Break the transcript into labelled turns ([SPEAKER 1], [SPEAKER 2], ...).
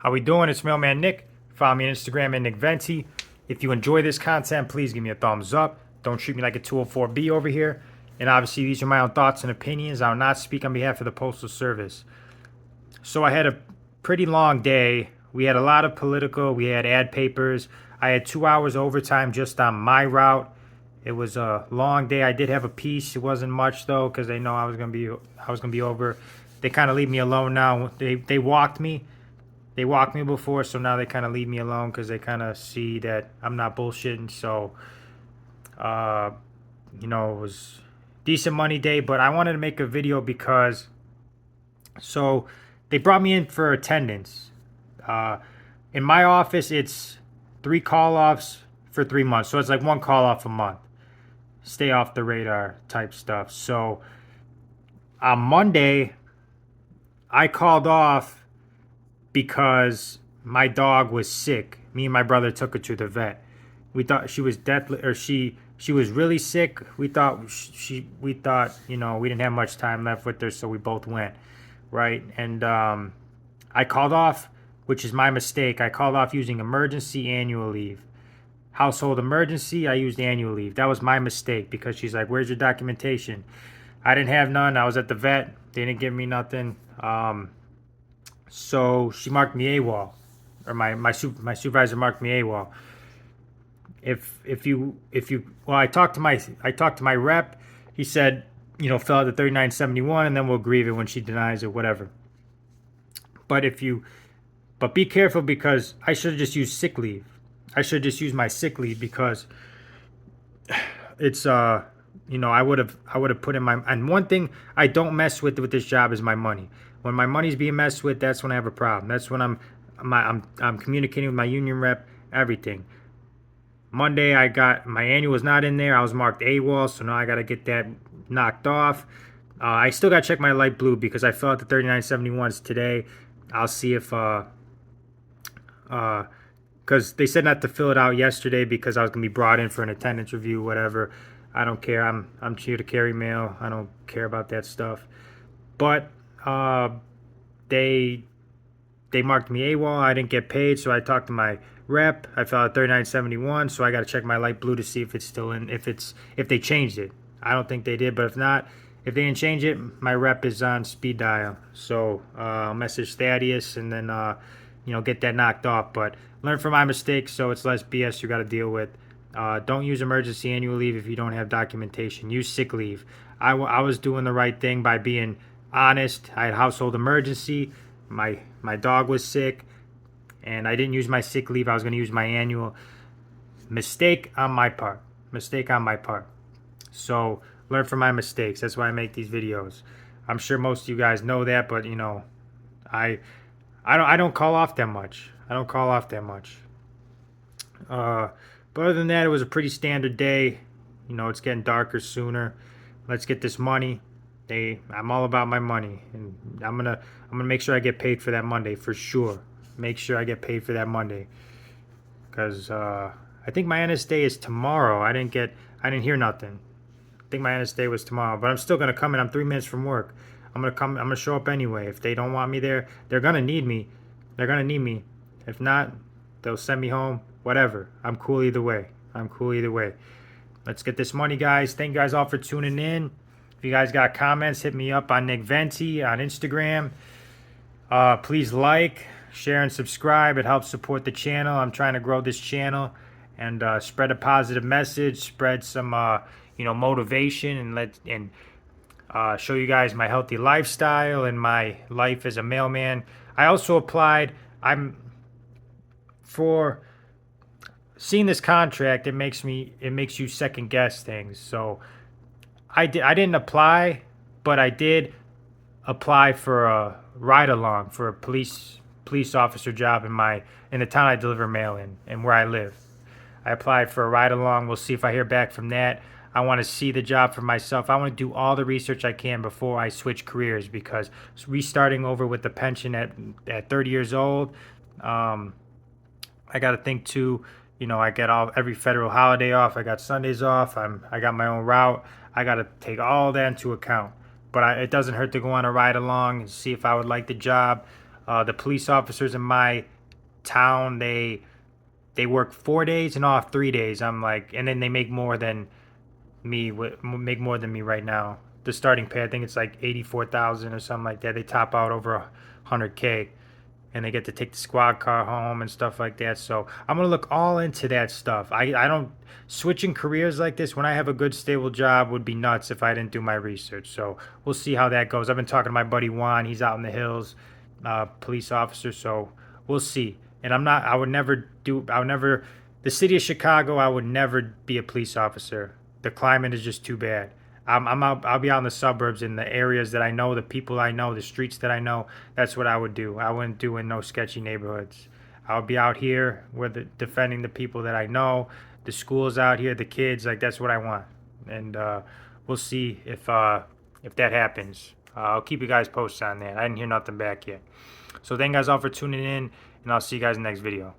[SPEAKER 1] How we doing? It's Mailman Nick. Follow me on Instagram at Nick Venti. If you enjoy this content, please give me a thumbs up. Don't treat me like a 204B over here. And obviously, these are my own thoughts and opinions. I will not speak on behalf of the Postal Service. So I had a pretty long day. We had a lot of political. We had ad papers. I had 2 hours overtime just on my route. It was a long day. I did have a piece. It wasn't much though, because they know I was gonna be over. They kind of leave me alone now. They walked me. They walked me before, so now they kind of leave me alone because they kind of see that I'm not bullshitting. So, uh, it was decent money day, but I wanted to make a video because so they brought me in for attendance. In my office, it's 3 call offs for 3 months, so it's like 1 call off a month. Stay off the radar type stuff. So on Monday, I called off because my dog was sick. Me and my brother took her to the vet. We thought she was deathly, or she was really sick. We thought we thought we didn't have much time left with her, so we both went, right? And I called off, which is my mistake. I called off using emergency annual leave. Household emergency, I used annual leave. That was my mistake because she's like, "Where's your documentation?" I didn't have none. I was at the vet. They didn't give me nothing. So she marked me AWOL, or my supervisor marked me AWOL. Well, I talked to my rep. He said, fill out the 3971 and then we'll grieve it when she denies it, whatever. But be careful, because I should have just used sick leave. I should just use my sick leave because it's I would have put in my, and one thing I don't mess with this job is my money. When my money's being messed with, that's when I have a problem. That's when I'm communicating with my union rep, everything. Monday I got my annual was not in there. I was marked AWOL, so now I got to get that knocked off. I still got to check my light blue because I filled out the 3971s today. I'll see if because they said not to fill it out yesterday because I was gonna be brought in for an attendance review, whatever. I don't care. I'm here to carry mail. I don't care about that stuff. But they marked me AWOL. I didn't get paid, so I talked to my rep. I filled out 3971, so I got to check my light blue to see if it's still in. If they changed it. I don't think they did, but if not, if they didn't change it, my rep is on speed dial. So I'll message Thaddeus and then get that knocked off. But learn from my mistakes, so it's less BS you got to deal with. Don't use emergency annual leave if you don't have documentation. Use sick leave. I was doing the right thing by being honest. I had household emergency. My dog was sick, and I didn't use my sick leave. I was going to use my annual. Mistake on my part. So learn from my mistakes. That's why I make these videos. I'm sure most of you guys know that, but I don't call off that much. But other than that, it was a pretty standard day. It's getting darker sooner. Let's get this money. I'm all about my money, and I'm gonna make sure I get paid for that Monday for sure. Make sure I get paid for that Monday, because I think my NS day is tomorrow. I didn't hear nothing. I think my NS day was tomorrow, but I'm still gonna come in. I'm 3 minutes from work. I'm gonna show up anyway. If they don't want me there, they're gonna need me. If not, they'll send me home. Whatever. I'm cool either way. Let's get this money, guys. Thank you guys all for tuning in. If you guys got comments, hit me up on Nick Venti on Instagram. Please like, share, and subscribe. It helps support the channel. I'm trying to grow this channel and spread a positive message, spread some motivation, and show you guys my healthy lifestyle and my life as a mailman. I also applied. For seeing this contract, it makes you second guess things. So I didn't apply, but I did apply for a ride along for a police officer job in the town I deliver mail in and where I live. I applied for a ride along. We'll see if I hear back from that. I want to see the job for myself. I want to do all the research I can before I switch careers, because restarting over with the pension at 30 years old, I got to think too. I get every federal holiday off. I got Sundays off. I got my own route. I got to take all that into account. But it doesn't hurt to go on a ride along and see if I would like the job. The police officers in my town, they work 4 days and off 3 days. I'm like, and then they make more than me right now. The starting pay, I think it's like 84,000 or something like that. They top out over 100K, and they get to take the squad car home and stuff like that. So I'm gonna look all into that stuff. I don't switching careers like this when I have a good stable job would be nuts if I didn't do my research. So we'll see how that goes. I've been talking to my buddy Juan. He's out in the hills, police officer. So we'll see. And I'm not. I would never do. I would never. The city of Chicago. I would never be a police officer. The climate is just too bad. I'm out. I'll be out in the suburbs, in the areas that I know, the people I know, the streets that I know. That's what I would do. I wouldn't do in no sketchy neighborhoods. I would be out here defending the people that I know, the schools out here, the kids. Like that's what I want. And we'll see if that happens. I'll keep you guys posted on that. I didn't hear nothing back yet. So thank you guys all for tuning in, and I'll see you guys in the next video.